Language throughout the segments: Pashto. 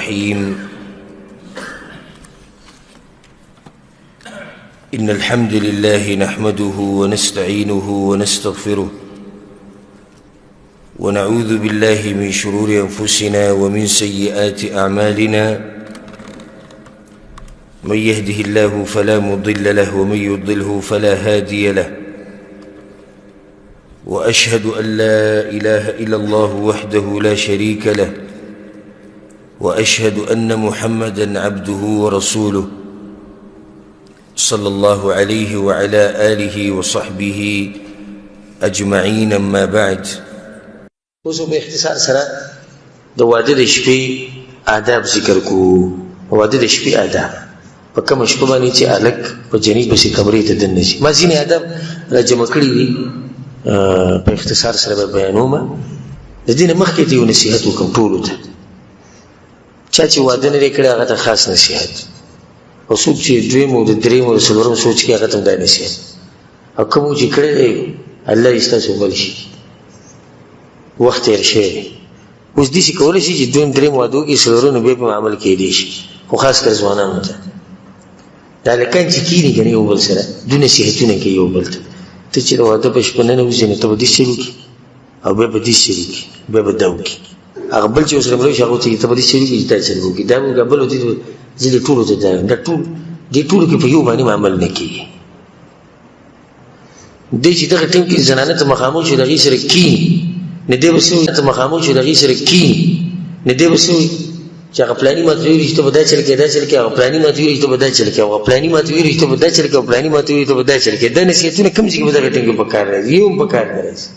الرحيم إن الحمد لله نحمده ونستعينه ونستغفره ونعوذ بالله من شرور أنفسنا ومن سيئات أعمالنا من يهده الله فلا مضل له ومن يضلله فلا هادي له وأشهد أن لا إله إلا الله وحده لا شريك له وأشهد أن محمدًا عبده ورسوله صلى الله عليه وعلى آله وصحبه أجمعين. أما بعد، اوس په اختصار سره د واده د شپې آداب ذکر کو. واده د شپې آداب په کوم شپه باندې چې الک په جنیز بسې کمرې ته دننه شي. ما ځینې آداب را جمع کړي دي په اختصار سره بیانوم. د دې نه مخکې ته یو نصیحت وکړم ټولو ته. چا چې واده نه دی کړی هغه ته خاص نصیحت، او څوک چې دویم او د دریم او د څلورم سوچ کوي هغه ته هم دا نصیحت، او کوم چې کړی دی الله یې ستاسو عمل شي. وخت تېر شوی دی، اوس داسې کولی شي چې دویم دریم واده وکړي څلورم بیا په عمل کېدی شي، خو خاص کر ځوانانو ته دا هلکان چې کښېني که نه یو بل سره دوی نصیحتونه کوي یو بل ته. ته چې د واده په شپه ننوځې نو ته به داسې چل وکړي او بیا به داسې چل وکړي، بیا به دا وکړي. هغه بل چې ورسره مړه شي هغه ته ته به داسې چل وکړي چې دا چل وکړي، دا به بل زه دې ټولو ته دا دې ټولو کې په یو باندې عمل نه کېږي. دی چې دغه ټیم کې زنانه ته مخامخ شو د هغې سره کښېني نه دی به څه وایي، ته مخامخ شو د هغې سره کښېني نه دی به څه وایي چې هغه پلاني ما ته ویلي چې ته به دا چل کوې دا چل کوې، هغه پلاني ما ته ویلي چې ته به دا چل کوې، هغه پلاني ما ته ویلي چې ته به دا چل کوې، او پلاني ما ته ویلي چې ته به دا چل کوې. دا نصیحتونه کوم ځای کې به دغه ټیم کې په کار راځي؟ یو هم په کار نه راځي.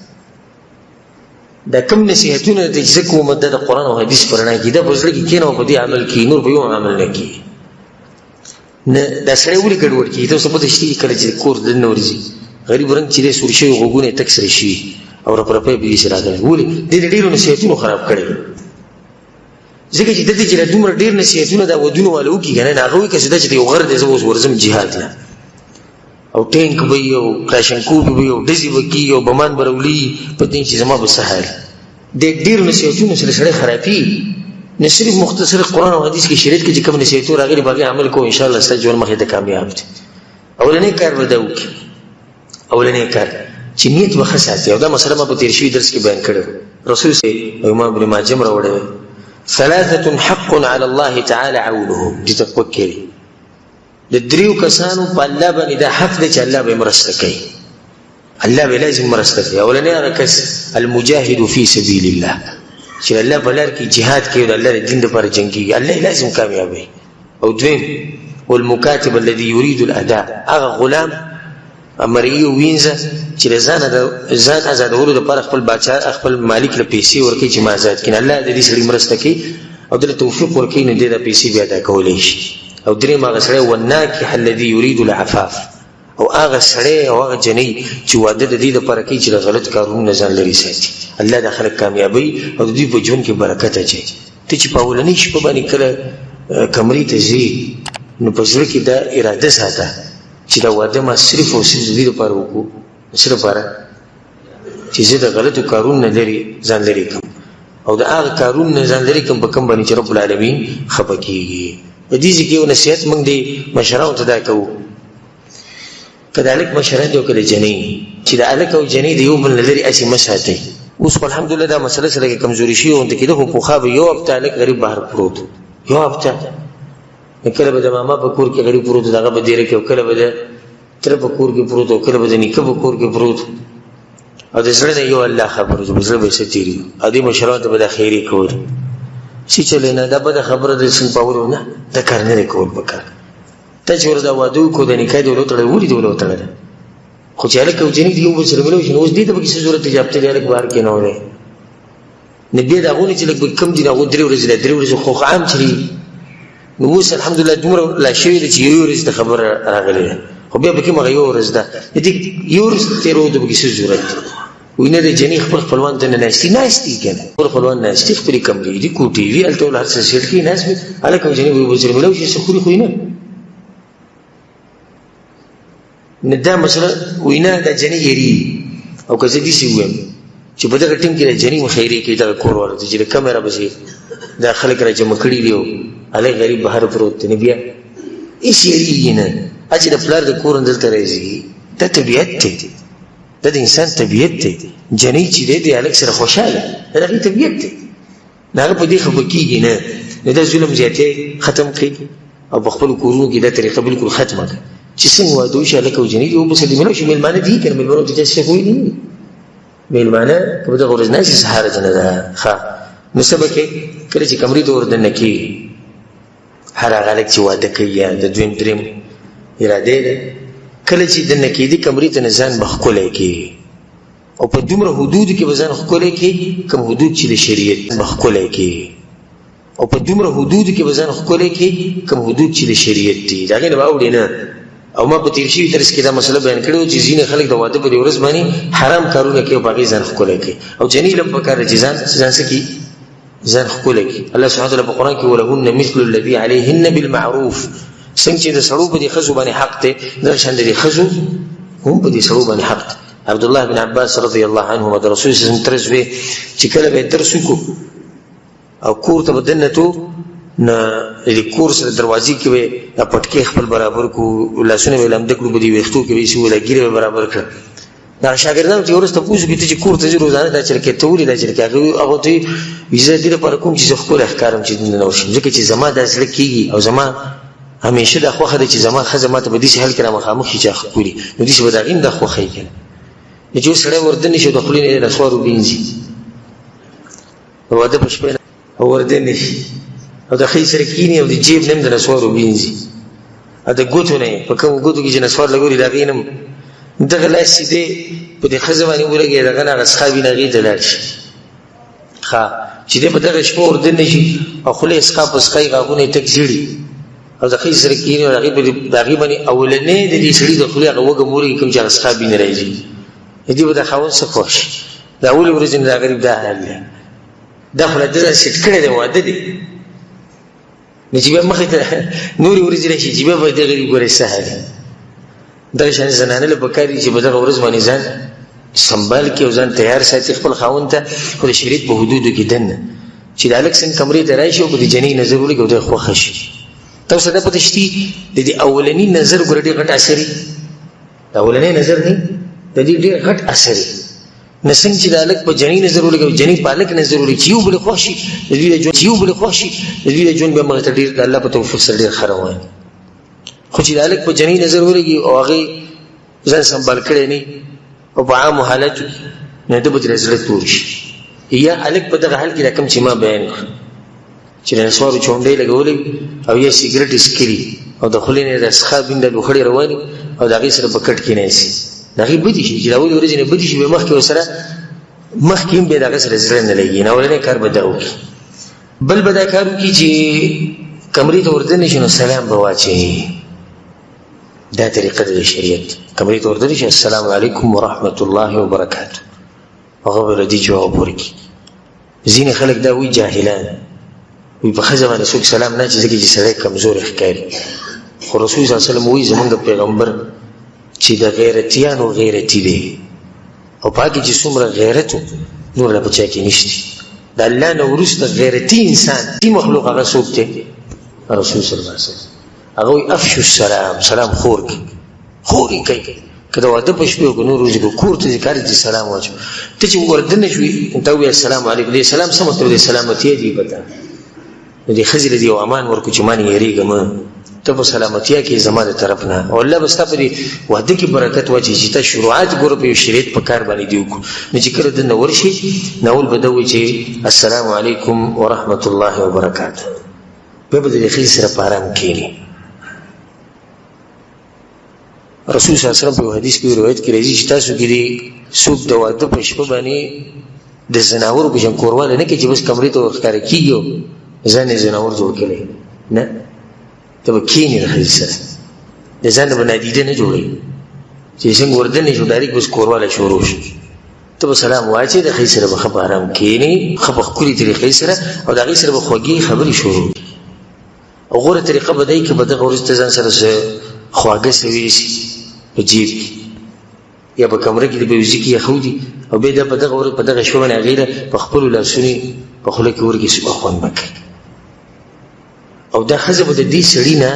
دا کوم نصیحتونه دی چې زه کوم دا د قرآن او حدیث په رڼا کې دا په زړه کې کښېنه او په دې عمل کړي، نور په یو عمل نه کړي. نه دا سړی ولې ګډوډ کړي؟ ته اوس پته شته کله چې کور دننه ورځي غریب رنګ چې دی سور شوي غوږونه یې تک سره شي او رپرپی به داسې راغلی. ولې دې د ډېرو نصیحتونو خراب کړی، ځکه چې دلته چې له دومره ډېر نصیحتونه دا ودونو والا وکړي که نه هغه وایي که څه ده چې د یو غر دی زه اوس ورځم جهاد له، او ټینک به وي او کلاشنکوف به وي او ډزې به کېږي او بمان به راولي په دې چې زما به څه حال. د ډېرو نصیحتونو سره سړی خرابېږي. نه صرف مختصر قرآن او حدیث کې شریعت کې چې کوم نصیحتونه راغلي په هغې عمل کوو انشاءالله ستا ژوند مخې ته کامیاب دی. اولنی کار به دا وکړي، اولنی کار چې نیت به ښه ساتي. او دا مسله ما په تېر شوي درس کې بیان کړې رسول او امام ابن ماجه هم راوړی ثلاثة حق على الله تعالى عونهم. دې ته وکړي د دریو کسانو په الله باندې دا حق دی چې الله به یې مرسته کوي، الله به لازم مرسته کوي. اولنی هغه کس المجاهد فی سبیل الله چې الله په لار کې جهاد کوي او د الله د دین دپاره جنګېږي، الله یې لازم کامیابوي. او دویم والمکاتب الذي يريد الاداء، هغه غلام مرئي وینځه چې د ځان ازادولو دپاره خپل باچا خپل مالک له پیسې ورکوي چې ما ازاد کړي. الله د دې سړي مرسته کوي او دله توفیق ورکوي نو دی دا پیسې بیا ادا کولی شي. او درېیم هغه سړی والناکح الذي يريد العفاف، او هغه سړی او هغه جنۍ چې واده د دې دپاره کوي چې د غلط کارونو نه ځان لرې ساتي. الله دا خلک کامیابوي او د دوی په ژوند کې برکت اچوي. ته چې په اولنۍ شپه باندې کله کمرې ته ځې نو په زړه کې دا اراده ساته چې دا واده ما صرف او صرف د دې دپاره وکړو، څه دپاره چې زه د غلطو کارونو نه ځان لرې کړم او د هغه کارونو نه ځان لرې کړم په کوم باندې چې رب العالمین خفه کېږي. په دې ځای کې یو نصیحت موږ د مشرانو ته دا کوو، که د هلک مشران دی او که د جنۍ، چې د هلک او جنۍ د یو بل نه لرې هسې مه ساتئ. اوس خو الحمدلله دا مسله سره کې کمزوري شوې غوندې کېده، خو پخوا به یو هفته هلک غریب بهر پروت و، یو هفته کله به د ماما په کور کې غریب پروت و، د هغه په دیره کې، او کله به د تره په کور کې پروت و، او کله به د نیکه په کور کې پروت و. او د زړه نه یو الله خبر و چې په زړه به یې څه تېري او دې مشرانو ته به دا خیرې کول چې چلې نه دا بده خبره د سنپاولو نه دا کار نه دی کول پکار. ته چې ورته دا واده وکړو د نکاح دې ولې وتړی ولې دې ولې وتړلی، خو چې هلک او جنۍ د یو بل سره ملو شي نو اوس دې ته پکې څه ضرورت دی چې هفته دې هلک بهر کېنولی نه بیا د هغو نه چې لږ به کم دي نو هغو 3 ورځې دا 3 ورځې خو عام چلي. نو اوس الحمدلله دومره لا شوي ده چې یو ورځ ته خبره راغلې ده، خو بیا پکې مغه یو ورځ ده دې یو ورځ تېرولو ته پکې څه ضرورت دی. وایي نه د جنۍ خپل خپلوان ته نه ناستي که نه خپل خپلوان ناستي خپلې کمرې دي کوټې دي هلته ول هر څه سیټ کړي ناست وي هلک او جنۍ به یو بل سره ملو شي څه خوري خو یې نه دا مسله. وایي نه دا جنۍ یېرېږي او که زه داسې ووایم چې په دغه ټیم کې د جنیم خیري کې دغه کور ورته چې د کیمرا بسې دا خلک را جمع کړي دي او هلک غریب بهر پروت دی بیا هېڅ یېرېږي نه چې د پلار د کور دلته راځي دا طبیعت دی دا د انسان طبیعت دی جنۍ چې دی د هلک سره خوشحاله دا د هغې طبیعت دی د هغه په دې خفه کېږي نه نو دا ظلم زیاتې ختم کړي او په خپلو کورونو کې دا طریقه بالکل ختمه کړه چې څنګه واده وشي هلک او جنۍ دي وبسه دي مېلمه شي مېلمانه دي که نه مېلمانو ته چا څه کوي دي مېلمانه که په دغه ورځ ناشي څه حرج نه ده ښه نو څه به کوې کله چې کمرې ته وردننه کېږي هر هغه هلک چې واده کوي یا د دویم درېم ارادې ده کله چې دننه کېدي کمرې ته نه ځان به ښکلی کېږي او په دومره حدودو کې به ځان ښکلی کېږي کوم حدود چې د شریعت به ښکلی کېږي او په دومره حدودو کې به ځان ښکلی کېږي کوم حدود چې د شریعت دي د هغې نه به اوړې نه او ما په تیر شوي درس کې دا مسله بیان کړې وه چې ځینې خلک د واده په دې ورځ باندې حرام کارونه کوي او په هغې ځان ښکلی کوي او جنۍ له پکار ده چې ځان څه کړي ځان ښکلی کړي الله سبحانه وتعالی په قرآن کې ولهن مثل الذي علیهن بالمعروف څنګه چې د سړو په دې ښځو باندې حق دی دغه شان د دې ښځو هم په دې سړو باندې حق دی عبدالله بن عباس رضی الله عنهما د رسول صلی الله علیه وسلم ترڅ وی چې کله به درس وکړو او کور ته به دننه تو نه د کور سره دروازې کې به دا پټکې خپل برابر کړو لاسونه به یې لمده کړو په دې ویښتو کې به یې ایسي وله ږیرې به برابر کړه دا شاګردانو ته یې وروسته پوښتنه وکړي ته چې کور ته ځې روزانه دا چل کې ته ولې دا چل کې هغه ته وایي زه دې لپاره کوم چې زه ښکلی ښکارم چې دننه وشم ځکه چې زما دا زړه کېږي او زما همیشه دا خوښه ده چې زما ښځه ما ته په داسې حال کې را مخامخ شي چې هغه ښکلي نو داسې به د هغې هم دا خوښه یې که نه چې اوس سړی وردن شي او د خولې نه یې نسوار وبینځي واده په شپه او وردن شي او د ښځې سره کښېني او د جیب نه هم د نسوار وبینځي او د ګوتو نه یې په کومو ګوتو کې چې نسوار لګولي د هغې نه هم دغه لاس چې دی په دې ښځه باندې ولګي دغه نه هغه څښا وي نه هغې ته لاړ شي ښه چې دی په دغه شپه وردن نه شي او خوله یې څښا په څښا یې غاښونه یې تک زیړي او د ښځې سره کښېني او د هغې باندې اولنی د دې سړي د خولې هغه وږم ورګي کوم چې هغه څښا بي نه راځي دې به د خاوند څه خوښ شي د اولې ورځې نه دا غریب دا حال دی دا خو له ده سیټ کړی دی واده دی نو چې بیا مخې ته نورې ورځې راشي چې بیا به د غریب ګورې څه حال دغه شانې زنانه له پکار دي چې په دغه ورځ باندې ځان سنبال کړي او ځان تیار ساتي خپل خاوند ته خو د شریعت په حدودو کې دننه چې د هلک څنګه کمرې ته راشي او په دې جنۍ نظر ولګي او دی خوښه شي تاسو ته پته شتي د دې اولني نظر ګوره ډېر غټ اثر د اولنی نظر دی د دې ډېر غټ اثر نه څنګه چې د هلک په جنۍ نظر ولګي او جنۍ په هلک نظر ولګي چې یو بلې خوښ شي د دوی د ژوند بیا مغې ته ډېر د الله په توفیق سره ډېر ښه روان خو چې د هلک په جنۍ نظر ولګي او هغې ځان سنبال کړی نه او په عامو حالاتو نو ده به ترې زړه تور شي یا هلک په دغه حال کې دا کوم چې ما بیان کړ چې د نسوارو چونډۍ لګولې او یا سګرټ سکري او د خولې نه د څښا بینده لوخړې رواني او د هغې سره په کټ کې ناستي د هغې بدې شي چې د اولې ورځې نه بدې شي بیا مخکې ورسره مخکې هم بیا د هغه سره زړه نه لګي نه اولنی کار به دا وکړي بل به دا کار وکړي چې کمرې ته وردننه شي نو سلام به واچوي دا طریقه ده د شریعت کمرې ته وردننه شي السلام علیکم ورحمة الله وبرکاته هغه به ردي جواب ورکړي ځینې خلک دا وایي جاهلان وی په ښځه باندې څوک سلام نه چې ځکه چې سړی کمزوری ښکاري خو رسول صلی الله علیه وسلم وایي زمونږ پیغمبر چې د غیرتیانو غیرتي دی او په هغې چې څومره غیرت و نور له په چا کې نشته د الله نه وروسته غیرتي انسان مخلوق هغه څوک دی رسول صلی الله علیه وسلم هغه وایي افشو السلام سلام خور خورې کوي که د واده په شپې وکړو نور ورځې به کور ته ځې کار دې سلام واچو ته چې وردننه شوې ته ووایې السلام علیکم دې سلام څه مطلب دی سلامتیا دې پته نو دې ښځې له دې یو امان ورکړو چې ما نه یېرېږم ته په سلامتیا کې زما د طرف نه او الله به ستا په دې واده کې برکت واچوي چې ته شروعات ګوره په یو شریعت په کار باندې دې وکړو نو چې کله دننه ورشي نو اول به ده وایي چې السلام علیکم ورحمة الله وبرکاته بیا به د دې ښځې سره په ارام کښېني رسول صلی الله علیه وسلم په یو حدیث کې روایت کې راځي چې تاسو کې دې څوک د واده په شپه باندې د زناورو په شان کورواله نه کوي چې بس کمرې ته ورښکاره کېږي او ځان یې زناور جوړ کړی نه ته به کښېنې د ښځې سره د ځان نه به نادیده نه جوړوي چې څنګه وردنې شو ډایرکټ بس کورواله شروع شو ته به سلام واچې د ښځې سره به ښه په ارام کښېنې ښه په ښکلې طریقې سره او د هغې سره به خوږې خبرې شروع او غوره طریقه به دی که په دغه ورځ ته ځان سره څه خواږه څه ویسي په جیب کې یا په کمره کې د بیوزي کې یخودي او بیا دا په دغه شپه باندې هغې له په خپلو لاسونې په خوله کې ورکړي صبح خوند به کوي او دا ښځه به د دې سړي نه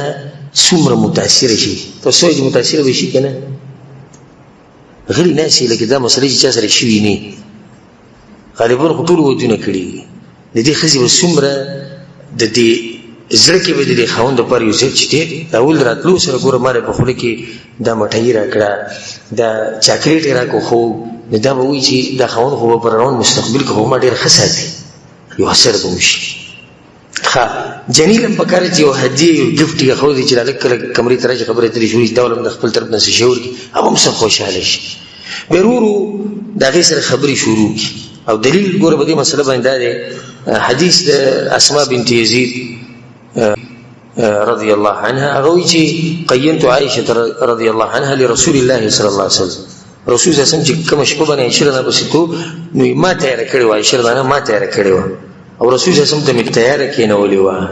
څومره متاثره شي تاسو وایئ چې متاثره به شي که نه غلي ناستې لکه دا مسله چې چا سره شوي نه غالبا خو ټولو ودونه کړي دي د دې ښځې به څومره د دې زړه کې به د دې خاوند دپاره یو ځای چې دی د اول راتلو سره ګوره ما په خوله کې دا مټایي را کړه دا چاکلیټ یې راکړو خو نو دا به وایي چې دا خاوند خو به په روان مستقبل کې خو ما ډېر ښه ساتي یو اثر به وشي ښه جنیل هم پکار چې یو هدیه یو ګفټ یې ښودی چې هلک کله کمرې ته راشي خبرې اترې شروع شي دا ولم د خپل طرف نه څه شی ورکړي هغه هم سم خوشحاله شي بیا ورو ورو د هغې سره خبرې شروع کړي او دلیل ګوره په دې مسله باندې دا دی حدیث د اسماء بنت یزید رضی الله عنها هغه وایي چې قینت عائشه رضی الله عنها لرسول الله صلی الله علیه وسلم رسول صلی الله علیه وسلم چې کومه شپه باندې عایشه رضی الله عنها نو ما تیاره کړې وه عایشه رضی الله عنها ما تیاره کړې وه او رسول صلی الله علیه وسلم ته مې تیاره کېنولې وه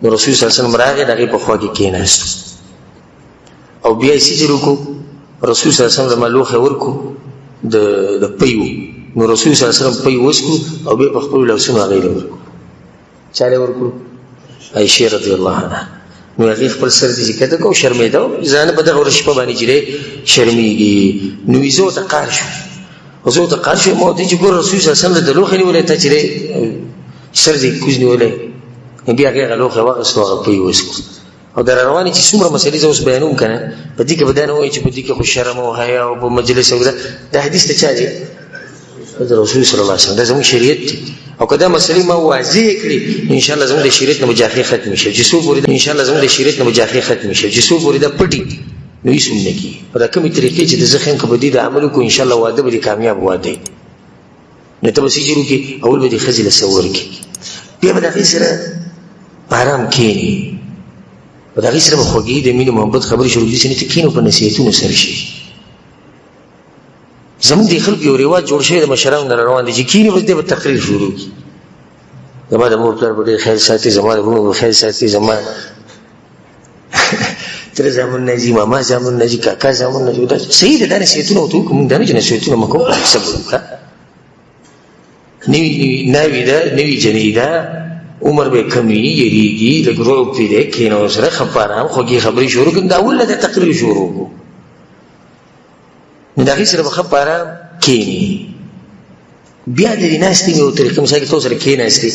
نو رسول صلی الله علیه وسلم راغی د هغې په خوا کې کېناستو او بیا یې سجر وکړو رسول صلی الله علیه وسلم زما لوښی ورکړو د پۍ و نو رسول صلی الله علیه وسلم پۍ وڅکړو او بیا په خپلو لاسونو هغې له ورکړو چا له ورکړو عایشې رضی الله عنها نو هغې خپل سر دې چې کته کو شرمېده ځانه په دغه ورځ شپه باندې چې دی شرمېږي نو وي زه ورته قار شوم او زه ورته قار شوم ما ورته چې ګوره رسول صلی الله علیه وسلم د لوښی نیولی تا چې دی سر دې کوز نیولی بیا هغې هغه لوښی واخیستو هغه پۍ وڅکړو او در روانې چې څومره مسلې زه اوس بیانوم که نه په دې کې به دا نه وایي چې په دې کې خو شرم او حیا او په مجلس او دا حدیث د چا دی د رسول صلی الله علیه وسلم دا زموږ شریعت دی او که دا مسلې ما واضح کړي انشاءالله زموږ د شریعت نه به جاخې ختمې شي چې څو پورې انشاءالله زموږ د شریعت نه به جاخې ختمې شي چې څو پورې دا پټي نو هېڅ هم نه کېږي په دا کومې طریقې چې د زه ښیم که به دې د عمل وکړو انشاءالله واده به دې کامیاب واده وي نو ته به سجر وکړې اول به دې ښځې له څه ورکړي بیا به د هغې سره په ارام کښېنې په د هغې سره به خوږې د مینې محبت خبرې شروع دي سنې ته کښېنو په نصیحتونو سره شي زموږ د خلکو یو رواج جوړ شوی د مشرانو نه روان دی چې کښېني بس دی به تقریر شروع کړي زما د مور پلار به ډېر خیال ساتي زما د وروڼو به خیال ساتي زما تره زامن نه ځي ماما زامن نه ځي کاکا زامن نه ځي دا صحیح ده دا نصیحتونه ورته وکړو مونږ دا نه چې نصیحتونه مه کوو صبر وکړه ناوي ده نوي جنۍ ده عمر به کم وي یېرېږي لږ رعب پرې دی کښېنه ورسره ښه په ارام خوږې خبرې شروع کړو دا اول نه د تقریر شروع کړو نو د هغې سره به ښه په ارام کښېني بیا د دې ناستې مې یو طریقه مثال کې تو سره کښېناستې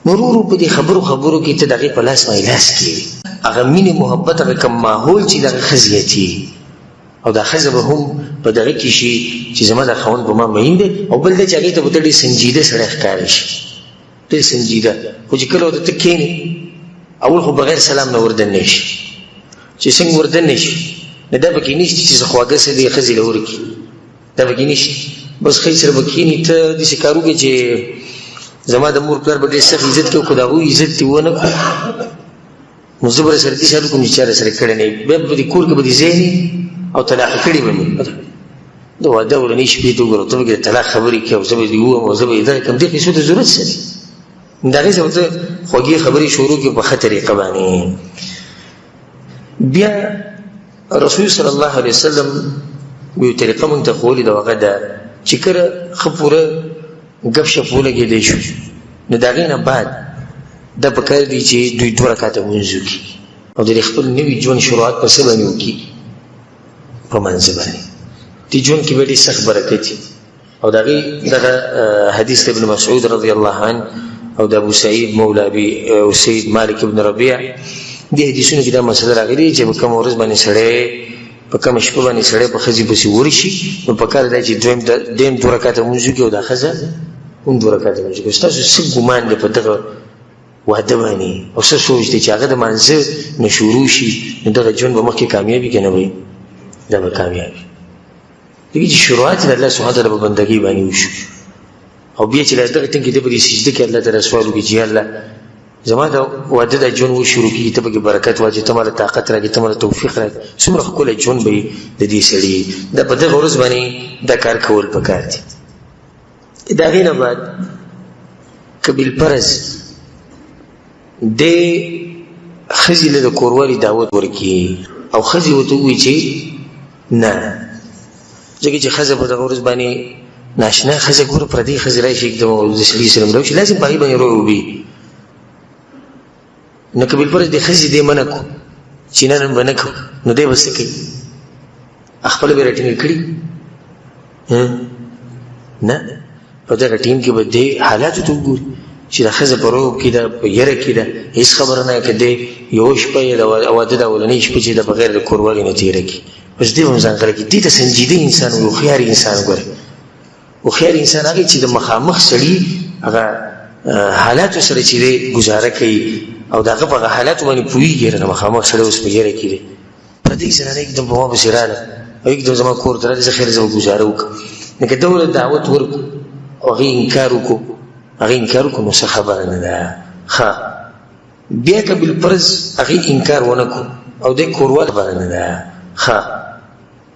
نو ورو ورو په دې خبرو کې ته د هغې په لاس باندې لاس کښېوي هغه مینې محبت هغه کم ماحول چې د هغه ښه زیاتېږي او دا ښځه به هم په دغه کې شي چې زما دا خاوند په ما مین دی او بل دا چې هغې ته به ته ډېر سنجیده سړی ښکاره شي ډېر سنجیده خو چې کله ورته ته کښېنې اول خو بغیر سلام نه وردننی شي چې څنګه وردننی شي نو دا پکې نشته چې زه خواږه څه دې ښځې له ورکړي دا پکې نشته بس ښځې سره به کښېني ته داسې کار وکړې چې زما د مور پلار به ډېر سخت عزت کوي خو د هغوی عزت دې ونه کړو نو زه به رسره داسې حال وکړم چې چا رسره کړی نه وي بیا به دې کور کې به دې ځای نه او طلاقه کړې به مې د واده ورنۍ شپې ته وګوره ته به د طلاق خبرې کوې او زه به دې ووایم او زه به یې دغه کړم دې پیسو ته ضرورت څه دی د هغې سره ته خوږې خبرې شروع کړې په ښه طریقه باندې بیا رسول صلی الله علیه وسلم یو طریقه مونږ ته ښوولې ده هغه ده چې کله ښه پوره ګپ شپ ولګېدی شو نو د هغې نه بعد دا پکار دی چې دوی 2 رکعته لمونځ وکړي او د خپل نوي ژوند شروعات په څه باندې وکړي په منځ باندې دې ژوند کې به ډېر سخت برکت وي او د هغې دغه حدیث د ابن مسعود رضی الله عنه او د ابو سعید مولا ابي سید مالک ابن ربیع دې حدیثونو کې دا مسله راغلې چې په کومه ورځ باندې سړی په کومه شپه باندې سړی په ښځې پسې ورشي نو پکار دی چې دویم 2 رکعته لمونځ وکړي او دا ښځه هم 2 رکعته لمونځ وکړي ستاسو څه ګمان دی په دغه واده باندې او څه سوچ دی چې هغه د مانځه نه شروع شي نو دغه ژوند به مخکې کامیاب وي که نه وي دا به کامیاب وي دغې چې شروعات د الله سبحانه تعالی په بندګۍ باندې وشو او بیا چې دغه ټینګ کې دی په دې سجده کې الله تعالی سوال وکړي چې یا الله زما د واده د ژوند وشروع کېږي ته پکې برکت واچوې ته ماله طاقت راکړې ته ماله توفیق راکړې څومره ښکلی ژوند به د دې سړي دا په دغه ورځ باندې دا کار کول پکار دي د هغې نه بعد که بالفرض دې ښځې له د کوروالي دعوت ورکړي او ښځې ورته ووایي چې نه ځکه چې ښځه په دغه ورځ باندې ناشنا ښځه ګوره پردۍ ښځې راشي एकदम د سړي سره مړه شي لازم په هغې باندې روح وبي نو که بالفرض د ښځې دې منع کړو چې نن به نه کوو نو دی به څه کوي خپله به یې راټینګه کړي نه په دغه ټیم کې به دې حالاتو ته وګوري چې دا ښځه په روب کې ده په یره کې ده هېڅ خبره نه که دی یوه شپه یې د واده دا اولنۍ شپه چې د بغیر د کوروالي نه تېره کړي بس دې به هم ځان غره کړي دې ته سنجیده انسان وي هوښیار انسان ګوره هوښیار انسان هغه چې د مخامخ سړي هغه حالاتو سره چې دی ګزاره کوي او د هغه په هغه حالاتو باندې پوهېږي د مخامخ سړی اوس په یره کې دی پردۍ زنانه एकदम په ما پسې راله او एकदम زما کور ته راځي زه خیر زه به ګزاره وکړم لکه دولت دعوت ورکړو او هغې انکار وکړو نو څه خبره نه ده ښه بیا که بالفرض هغې انکار ونه کړو او دی کوروال خبره نه ده ښه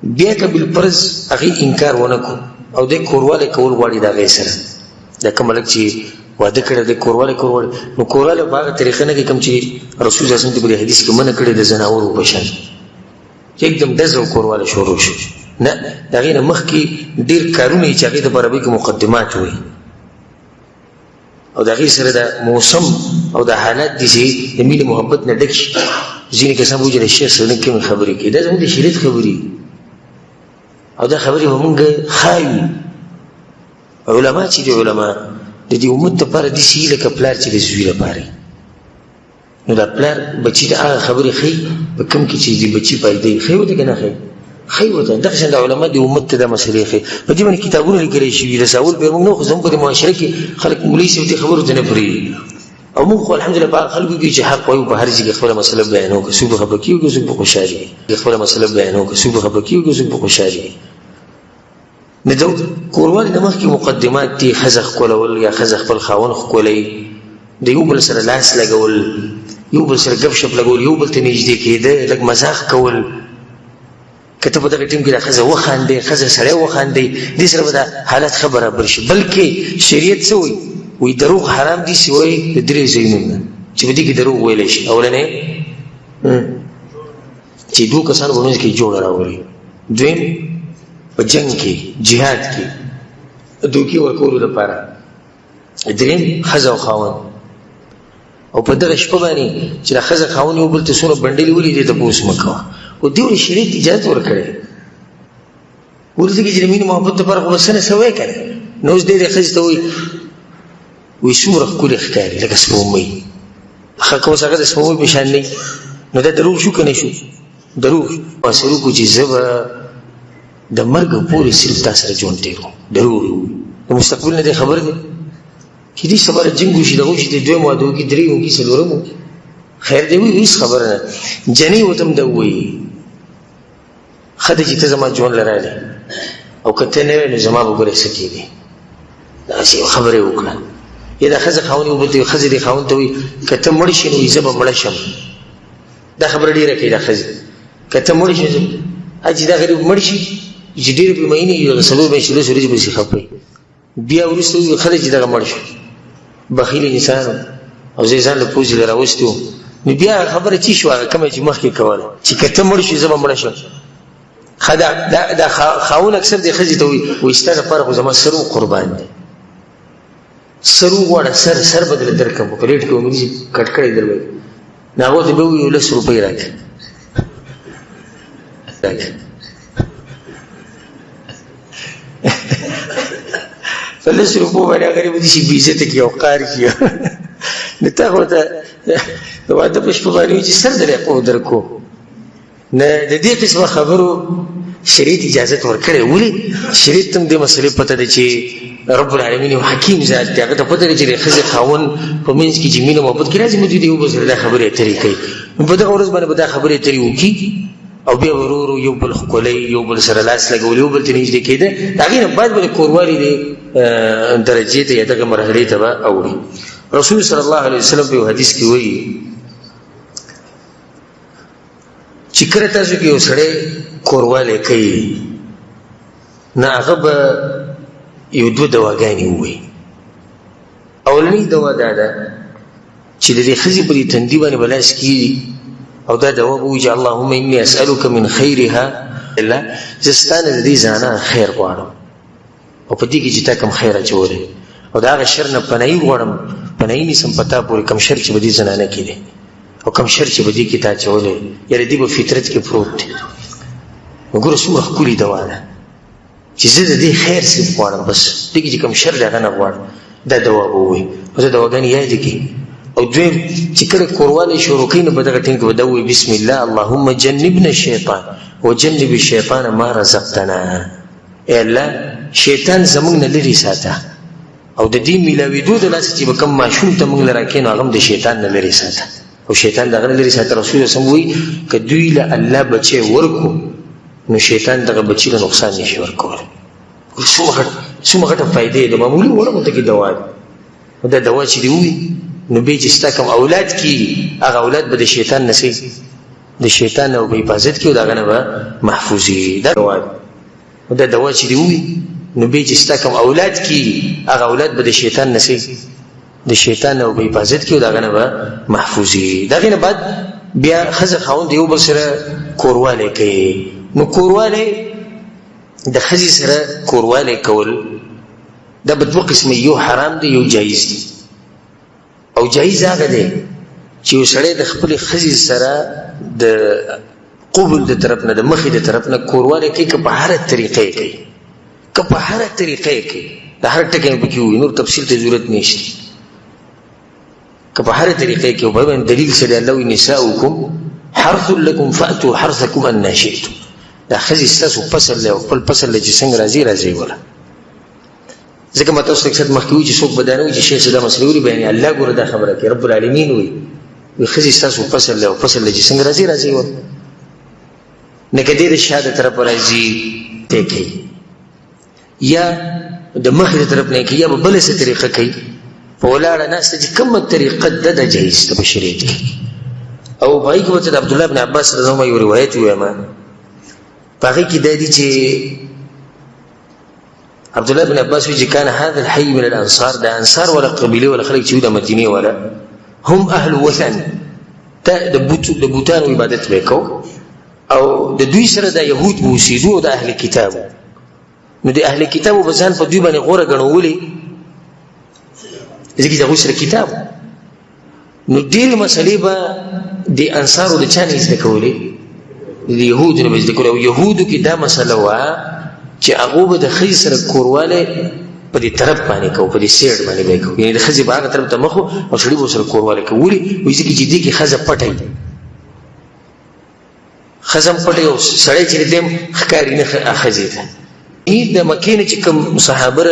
بیا که بالفرض هغې انکار ونه کړو او دی کوروالی کول غواړي د هغې سره دا کوم هلک چې واده کړی دی کوروالی نو کوروالی په هغه طریقه نه کوي کوم چې رسول صلی الله علیه وسلم په حدیث کې منع کړی د زناورو په شان چې एकदम ډز او کوروالی شروع شو نه د هغې نه مخکې ډېر کارونه یي چې هغې دپاره به کې مقدمات وي او د هغې سره د موسم او د حالات دي چې د مینې محبت نه ډک شي ځینې کسان به وایي چې د شیخ سره نه کومې خبرې کوي دا زموږ د شریعت خبرې او دا خبرې به مونږ ښایو علما چې دي علما د دې امت دپاره داسې وي لکه پلار چې د زوی لپاره نو دا پلار بچي ته هغه خبرې ښیي په کوم کې چې د بچي فایده ښیي ورته که نه ښیي ښیي ورته دغه شان د علما د امت ته دا مسلې ښیي په دې باندې کتابونه لیکلی شوي رساول به موږ نه خو زموږ په دې معاشره کې خلک مولوي صاحب دې خبرو ته نه پرېږدي او موږ خو الحمدلله په هغه خلکو کې چې حق وایو په هر ځای کې خپله مسله بیانوو که څوک به خفه کېږي که څوک به خوشحال وي خپله مسله بیانوو که څوک به خفه کېږي که څوک به خوشحال وي نو د کوروالي نه مخکې مقدمات دي ښځه ښکلول یا ښځه خپل خاوند ښکلوي د یو بل سره لاس لګول یو بل سره ګپ شپ لګول یو بل ته نږدې کېده لږ مزاح کول که ته په دغه ټیم کې دا ښځه وخاندې ښځه سړی وخاندې دې سره به دا حالت ښه برابر شي بلکې شریعت څه وایي وایي دروغ حرام دي سوی د درې ځایونو نه چې په دې کې دروغ ویلی شي اولنی چې دوه کسانو په منځ کې جوړه راولي دویم په جنګ کې جهاد کې دوکې ورکولو لپاره دریم ښځه او خاوند او په دغه شپه باندې چې دا ښځه خاوند یو بل ته څومره بنډلې ولي دې تپوس مه کوه او دې ولې شریعت اجازت ورکړی ولې ځکه چې د مینې محبت لپاره خو به څه نه څه وایې که نه نو اوس دې ښځې ته وایي وایي څومره ښکلې ښکاري لکه سپوږمۍ ښه که اوس هغه د سپوږمۍ په شان نه نو دا دروغ شو که نه شو دروغ واسه وکړو چې زه به د مرګ پورې صرف تا سره ژوند تېرو دروغ د مستقبل نه دی خبر دی چې دې سبا جنګ وشي دغه وشي د دویم واده وکړي درېیم وکړي څلورم وکړي خیر دی وایي هېڅ خبره نه جنۍ ورته هم ده ووایي ښه دی چې ته زما ژوند له راغلې او که ته نه وې نو زما به ګورې څه کېدې داسې یو خبره یې وکړه یا دا ښځه خاوند یو بل ته ښځې دې خاوند ته وایي که ته مړ شي نو وایي زه به مړه شم دا خبره ډېره کوي دا ښځې که ته مړ شي چې دا غریب مړ شي چې ډېرې بیمینې یو څلور میاشتې لس ورځې پسې خفه وي بیا وروسته وایي ښه دی چې دغه مړ شو بخیل انسان او زه یې ځان له پوزې له راوستې وم نو بیا خبره چې شوه هغه کومه چې مخکې کوله چې که ته مړ شي زه به مړه شم ښه دا خاوند اکثر دې ښځې ته وایي ستا لپاره خو زما سر قربان دی سر وغواړه سر به درله درکړم په پلیټ کې ومري چې کټ کړی در به نو هغو ته به ووایو 10 روپۍ راکړه په 10 روپو باندې هغه به دې شي بې عزته کړي او قهر کړي نو تا خو ته د واده په شپه باندې وایي چې سر درې اپو درکو نه د دې قسمه خبرو شریعت اجازت ورکړی ولې شریعت ته هم دې مسلې پته ده چې رب العالمین یو حکیم ذات دی هغه ته پته ده چې د ښځې خاوند په منځ کې چې مینه محبت کې راځي موجود یو بل سره دا خبرې اترې کوي نو په دغه ورځ باندې به دا خبرې اترې وکړي او بیا ورو ورو یو بل ښکلی یو بل سره لاس لګول یو بل ته نږدې کېده د هغې نه بعد به د کوروالي د درجې ته یا دغه مرحلې ته به اوړي رسول صلی الله علیه وسلم په یو حدیث کې وایي چې کله تاسو کې یو سړی کوروالی کوي نه هغه به یو دوه دواګانې ووایي اولنۍ دوا دا ده چې د دې ښځې په دې تندي باندې به لاس کېږي او دا دوا به وایي چې اللهم اني اسألک من خیرها الله زستانه د دې ځانه خیر غواړم او په دې کې چې تا کوم خیر اچولې او دا هغه شر نه پناهي غواړم پناهي نیسم پتا پورې کوم شر چې به دې زنانه کې دی او کوم شر چې به دې کې تا اچولې یاره دې په فطرت کې پروت دی نو ګوره څومره ښکلې دوا ده چې زه د دې خیر صرف غواړم بس دې کې چې کوم شر دی هغه نه غواړم دا دوا به ووایي او زه دواګانې یادې کړي او دویم چې کله کوروالی شروع کوي نو په دغه ټینګ کې به دا ووایي بسم الله اللهم جنبنا الشیطان وجنب الشیطان ما رزقتنا ای الله شیطان زمونږ نه لرې ساته او د دې میلاوېدو د لاسه چې به کوم ماشوم ته موږ له راکې نو هغه هم د شیطان نه لرې ساته او شیطان د هغه نه لرې ساته رسول الله وایي که دوی له الله بچی ورکو نو شیطان دغه بچی له نقصان نشي ورکولی څومره غټه فایدې د معمولي وړه غونته کې دوا ده دا دوا چې دی ووي نو بیا چې ستا کوم اولاد کېږي هغه اولاد به د شیطان نه د شیطان نه به حفاظت کړي او د هغه نه به محفوظ وي دا دوا ده دا دوا چې دی ووي نو بیا چې ستا کوم اولاد کېږي هغه اولاد به د شیطان نه د شیطان نه به حفاظت کړي او د هغه نه به محفوظ وي د هغې نه بعد بیا ښځه خاوند یو بل سره کوروالی کوي نو کوروالی د ښځې سره کوروالی کول دا به دوه قسمه یو حرام دی یو جایز دی او جایز هغه دی چې یو سړی د خپلې ښځې سره د قبول د طرف نه د مخې د طرف نه کوروالی کوي که په هره طریقه یې کوي که په هره طریقه یې کوي د هر ټکی مې پکې ووایي نور تفصیل ته ضرورت نشته که په هره طریقه یې کوي او په باندې دلیل سره الله وایي نساؤکم حرث لکم فأتوا حرثکم انا شئتم دا ښځې ستاسو فصل دی او خپل فصل دی چې څنګه راځي وله ځکه ما تاسو ته اکثر مخکې وایي چې څوک به دا نه وایي چې شیخ صاحب دا مسلې ولې بیانوي الله ګوره دا خبره کوي رب العالمین وایي ښځې ستاسو فصل دی او فصل دی چې څنګه راځي وله نه که دې د شا د طرفه راځي دی کوي یا د مخې د طرف نه کوي یا به بله څه طریقه کوي په ولاړه ناسته چې کومه طریقه ده د جایز ده په شریعت کې او په هغې کې به ته د عبدالله بن عباس رضی الله عنه یو روایت ووایم په هغې کې دا دي چې عبدالله بن عباس وایي چې کان هذا الحي من الانصار د انصار ولا قبیلې ولا خلک چې وي د مدینې ولا هم اهل وثن د بوتانو عبادت به یې کو او د دوی سره د یهود به اوسېدو او د اهل کتابو نو د اهل کتابو به ځان په دوی باندې غوره ګڼولې ځکه چې د هغوی سره کتاب نو ډېرې مسلې به د انصارو د چا نه زده کولې د یهودو نه به زده کولې او یهودو کې دا مسله وه چې هغو به د ښځې سره کوروالی په دې طرف باندې کوو په دې سیډ باندې به یې کوو یعنې د ښځې به هغه طرف ته مخ او سړي به ورسره کوروالی کوو ولې وایي ځکه چې دې کې ښځه پټه وي ښځه هم پټه وي او سړی چې دی هم ښکاري نه ښځې ته د مکې نه چې کوم صحابه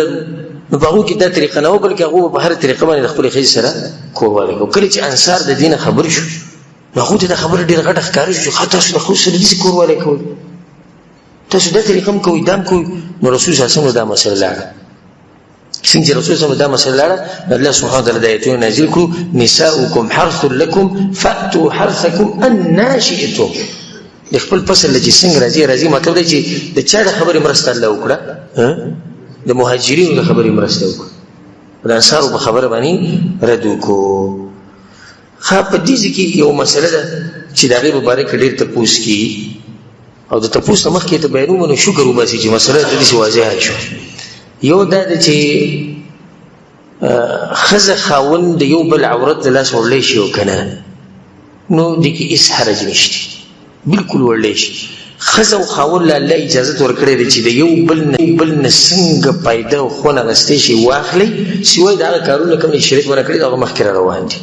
نو په هغو کې دا طریقه نه وه بلکې هغو په هره طریقه باندې د خپلې ښځې سره کوروالی کوو کله چې انصار د دې نه خبر شو نو هغو ته دا خبره ډېره غټه ښکاره شو چې تاسو د ښځو سره داسې کوروالی کوئ تاسو دا طریقه هم کوئ دا هم کوئ نو رسول صلی الله علیه وسلم دا مسله لاړه څنګه چې رسول صلی الله علیه وسلم دا مسله لاړه الله سبحانه وتعالی د آیتونه نازل کړو نساؤکم حرث لکم فأتوا حرثکم انا شئتم د خپل فصل چې څنګه راځي مطلب دی چې د چا د خبرې مرسته الله وکړه د مهاجرینو د خبرې مرسته وکړه د انصارو په خبره باندې رد وکړو په دې کې یو مسله ده چې د هغې مبارک ډېر تپوس کېږي او د تپوس نه مخکې ته بیانومه نو شکر وباسي چې مسله داسې واضحه شو یو دا ده چې ښځه خاوند د یو بل عورت د لاس وړلی شي او که نه نو دې کې هېڅ حرج نشته بلکل وړلی شي ښځه او خاوند له الله اجازت ورکړی دی چې د یو بل نه څنګه فایده او خوند اخیستی شي واخلئ سوای د هغه کارونه کوم چې شریعت منع کړي دي هغه مخکې را روان دي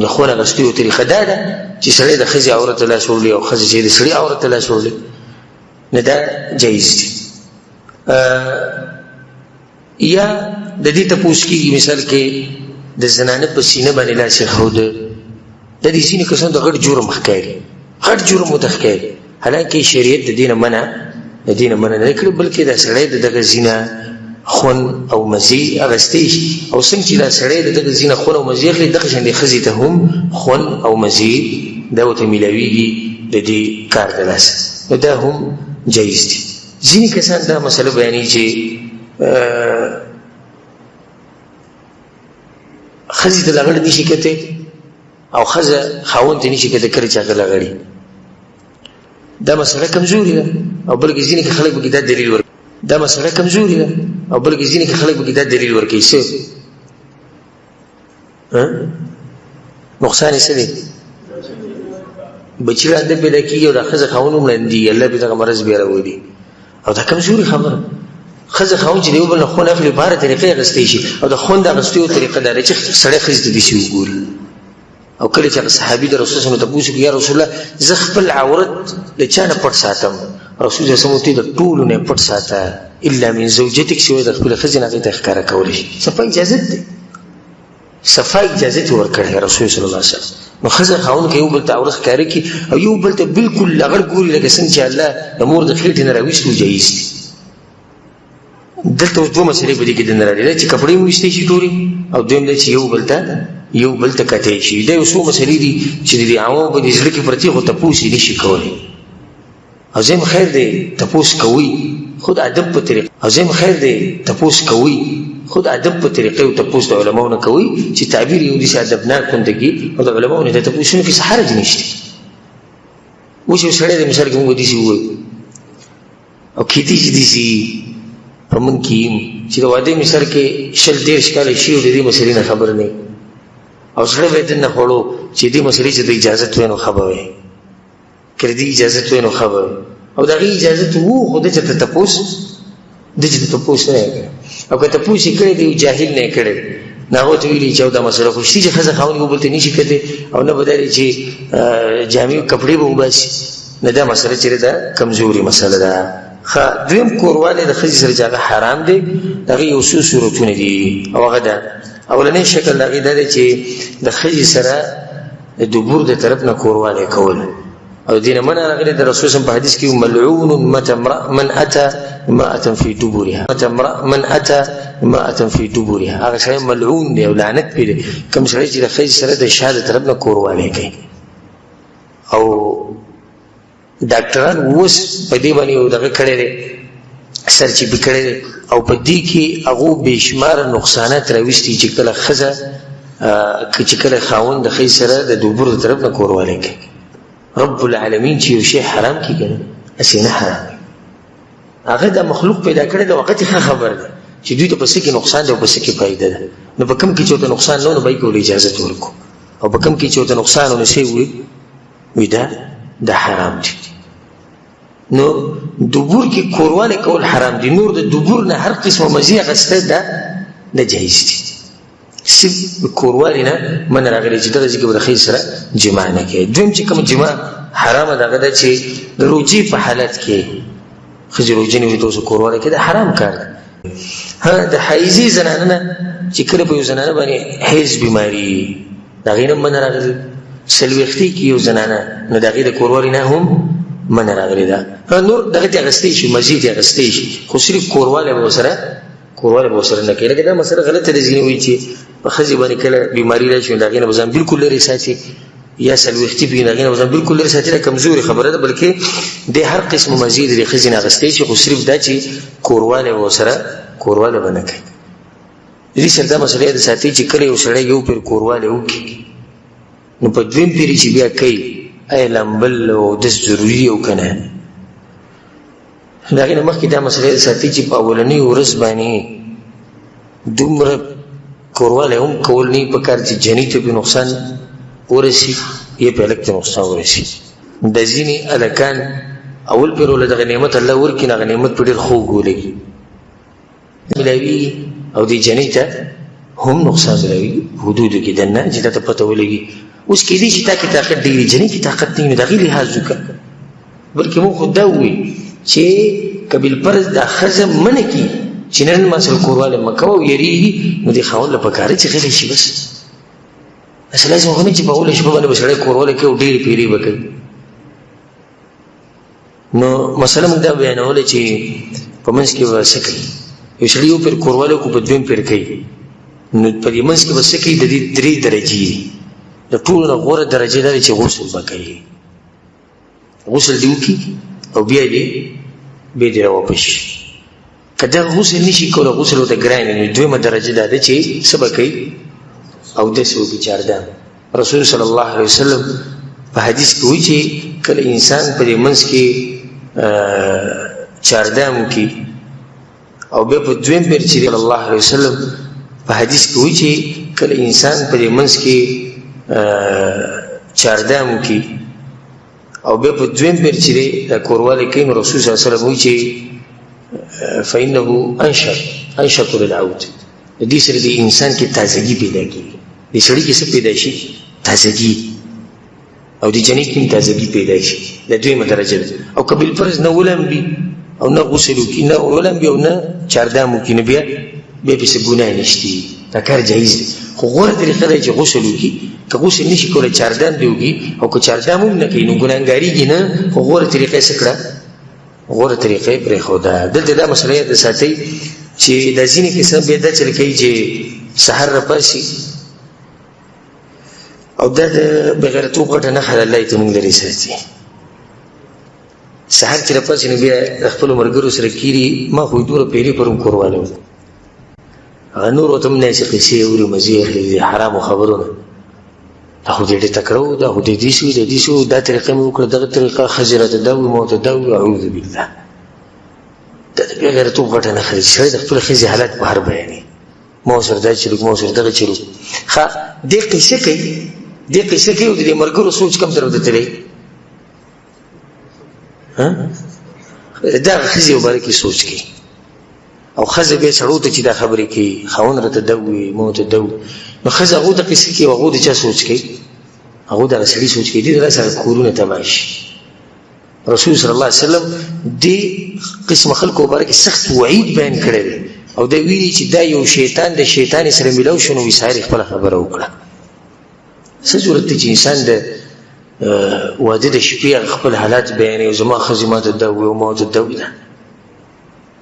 د خوند اخیستو یو طریقه دا ده چې سړی د ښځې عورت ته لاس وړلي او ښځه چې د سړي عورت ته لاس وړلي نه دا جایز دي یا د دې تپوس کېږي مثال کې د زنانه په سینه باندې لاس ایښوده د دې ځینې کسان د غټ جرم ښکاري غټ جرم ورته ښکاري حالانکه شریعت د دې نه منع نه کړي بلکې دا سړی د دغه زینه خون او مزي اغستی شي او څنګه چې دا سړی د دغه زینه خون او مزي اخلي دغه شان د ښځې ته هم خون او مزي دا ورته میلاویږي د دې کار د لاسه نو دا هم جایز دي ځینې کسان دا مسله بیانوي چې ښځې ته لغړ نشي کتی او ښځه خاوند ته نشي کتی کله چې هغه لغړي دا مسله کمزوري ده او بلکې ځینې کې خلک به دا دلیل ورکوي دا مسله کمزوري ده او بلکې ځینې کې خلک به دا دلیل ورکوي څه نقصان یې څه دی بچی رانده پیدا کېږي او دا ښځه خاوند هم ړندېږي الله پرې دغه مرض بیا راولي او دا کمزوري خبره ښځه خاوند چې د یو بل نه خون اخلي په هره طریقې اخیستی شي او د خوند اخیستو یو طریقه دا ده چې سړی ښځې ته داسې وګوري او کله چې هغه صحابي د رسول صلی الله علیه وسلم تپوس وکړي یا رسول الله زه خپل عورت د چا نه پټ ساتم رسول صلی الله علیه وسلم د ټولو نه پټ ساته الا من زوجتک سوی د خپلې ښځې نه هغې ته ښکاره کولی شي صفا اجازت دی صفا اجازت یې ورکړی رسول صلی الله علیه وسلم نو ښځه خاوند که یو بل ته عورت ښکاره کړي او یو بل ته بلکل لغړ ګوري لکه څنګه چې الله د مور د خېټې نه راویستو جایز دي دلته اوس دوه مسلې په دې کې دننه راغلي چې کپړې هم ویستی شي ټولې او دویم دی چې یو بل ته کتی شي دا یو څو مسلې دي چې د عوامو په دې زړه کې پرتې خو تپوس یې نشي کولی او زم خیر دی تپوس کوي خود ادب په طریقه او زم خیر دی تپوس کوي خود ادب په طریقې او تپوس د علماو نه کوي چې تعبیر یو داسې ادبناک غوندې کړي او د علماو نه د تپوسونو کې څه حرج نشته اوس یو سړی دی مثال کې موږ داسې ووایو او کیدای شي داسې په موږ کې یم چې د واده مثال کې 20-30 کاله شي او د دې مسلې نه خبر نه او سړی به دننه خوړو چې دې مسلې چې د اجازت وی نو ښه به وی که د دې اجازت وی نو ښه به وی او د هغې اجازت وو خو ده چې ته تپوس ده چې ته تپوس نه یې کړی او که تپوس یې کړی دی یو جاهل نه یې کړی نو هغو ته ویلي چې او دا مسله خو شتي چې ښځه خاوند یو بل ته نشي کتلی او نه به دا دی چې جامې کپړې به وباسي نه دا مسله چې ده کمزوري مسله ده دویم کوروالی د ښځې سره چې هغه حرام دی د هغې یو څو صورتونه دي او هغه ده اولنی شکل د هغې دا دی چې د ښځې سره د دبور د طرف نه کوروالی کول او دې نه منع راغلی د رسول صلی په حدیث کې ملعون من اتى امرأة في دبورها من اتى امرأة في دبورها هغه سړی ملعون دی او لعنت پرې دی کوم سړی چې د ښځې سره د شا د طرف نه کوروالی کوي او ډاکټران اوس په دې باندې یو دغه کړی دی سرچیپي کړی دی او په دې کې هغو بېشماره نقصانات راویستي چې کله ښځه چې کله خاوند د ښځې سره د دبور د طرف نه کوروالی کوي رب العالمین چې یو شی حرام کړي که نه هسې نه حرام هغه دا مخلوق پیدا کړی د وقت ښه خبر دی چې دوی ته په څه کې نقصان دی او په څه کې فایده ده نو په کوم کې چې ورته نقصان نه و نو به یې کولو اجازت ورکړو او په کوم کې چې ورته نقصان و نو څه وي دا حرام دی نو دبور کې کوروالی کول حرام دي نور د دبور نه هر قسمه مزي اخیسته دا جایز دي صرف کوروالی نه من راغلی چې دغه ځای کې به د ښځې سره جماع نه کوي دویم چې کوم جماع حرامه دغه ده چې د روجې په حالت کې ښځې روجې نه وي ته اوس کوروالی کوي دا حرام کار ده د حیضې زنانه نه چې کله په یو زنانه باندې حیض بیماري د هغې نه من راغلی څلوېښتۍ کې یو زنانه نو د هغې د کوروالي نه هم من راغلی ده نور دغه ته اخیستی شي مزید یې اخیستی شي خو صرف کوروالی به ورسره نه کوي لکه دا مسله غلطه ده ځینې وایي چې په ښځې باندې کله بیماري راشي نو د هغې نه به ځان بلکل لرې ساتي یا څلوېښتي پکې د هغې نه به ځان بلکل لرې ساتي دا کمزورې خبره ده بلکې د هر قسم مزید د ښځې نه اخیستی شي خو صرف دا چې کوروالی به نه کوي دې سره دا مسله یاد ساتي چې کله یو سړی یو پیر کوروالی وکړي نو په دویم پیرې چې بیا کوي آیا لامبل او دس ضروري او که نه د هغې نه مخکې دا مسله ساتي چې په اولنۍ ورځ باندې دومره کوروالی هم کول نه وي پکار چې جنۍ ته پې نقصان ورسي یا پې هلک ته نقصان ورسي دا ځینې هلکان اول پیر وله دغه نعمت الله ورکړي نو هغه نعمت په ډېر خوږ ولګي ملاوي او دې جنۍ ته هم نقصان ملاوي حدودو کې دننه چې تا ته پته ولګي اوس کېدای شي تا کې طاقت ډېري جنۍ کې طاقت نه وي نو د هغې لحاظ وکړه بلکې موږ خو دا ووایي چې که بالفرض دا ښځه منع کړي چې نن ما سره کوروالی مه کوه او یېرېږي نو دې خاوند له پکار دی چې غلی شي بس داسې لازم خو نه چې په اوله شپه باندې به سړی کوروالی کوي او ډېرې پیرې به کوي نو مسله موږ دا بیانوله چې په منځ کې به څه کوي یو سړي یو پیر کوروالی وکړو په دویم پیر کوي نو په دې منځ کې به څه کوي د دې 3 درجې دي د ټولو نه غوره درجه دا دی چې غسل به کوي غسل دې وکړي او بیا دې راواپس شي که دغه غسل نشي کولی غسل ورته ګران وي نو دویمه درجه دا ده چې څه به کوي اودس وکړي چاردام رسول صلی الله علیه وسلم په حدیث کې وایي چې کله انسان په دې منځ کې چاردام وکړي او بیا په دویم پیر چې صلی الله علیه وسلم په حدیث کې وایي چې کله انسان په دې منځ کې چاردام وکړي او بیا په دویم پیر چې دا کوروالی کوي نو رسول صلی الله علیه وسلم وایي چې فإنه انشط للعود دې سره د انسان کې تازگی پیدا کیږي د سړي کې څه پیدا شي تازگی او د جنې کې تازگی پیدا شي د دویمه درجه او قبل فرض نه ولمبي او نه غسل وکړي نه ولمبي او نه چاردام وکړي نو بیا په څه ګناه نشته دا کار جایز دی خو غوره طریقه ده چې غسل وکړي که غسل نشي کولی چاردام دی وکړي او که چاردام هم نه کوي نو ګناهګارېږي نه خو غوره طریقه یې څه کړه غوره طریقه یې پرېښوده دلته دا مسله یاد ساتئ چې دا ځینې کسان بیا دا چل کوي چې سحر راپاسي او دا د بغیرتوب غټه نښه ده الله یې ته موږ لرې ساتي سحر چې راپاسي نو بیا د خپلو ملګرو سره کېري ما خو دومره پیرې پرون قربانه وم هغه نور ورته هم نه چې قیسې اوري مزې اخلي د حرامو خبرونه دا خو دې ډېر تکړه وو دا خو د دې شوي د دې شوي دا طریقه مې وکړه دغه طریقه ښځې راته دا ووي ما ورته دا ووي اعوذ بالله دا د بېغیرتوب غټه نښه ده چې سړی د خپلې ښځې حالت بهر بیانوي ما ورسره دا چلوک ما ورسره دغه چلوک ښه دې قیسه کوي او د دې ملګرو سوچ کوم طرف ته تللی دغه ښځې مبارې کې سوچ کوي او ښځه بیا سړو ته چې دا خبرې کوي خاوند راته ده ووي ما ورته ده ووي نو ښځه هغو ته قیسې کوي او هغو د چا سوچ کوي هغو دغه سړي سوچ کوي دې سره کورونه تباه شي رسول صلی الله علیه وسلم دې قسم خلکو مبارې کې سخت وعید بیان کړی دی او دا ویلي چې دا یو شیطان د شیطان سره میلاو شو نو وسایل خپله خبره وکړه څه ضرورت دی چې انسان د واده د شپې خپل حالات بیانوي او زما ښځې ما ته دا ووي او ما ورته دا ووي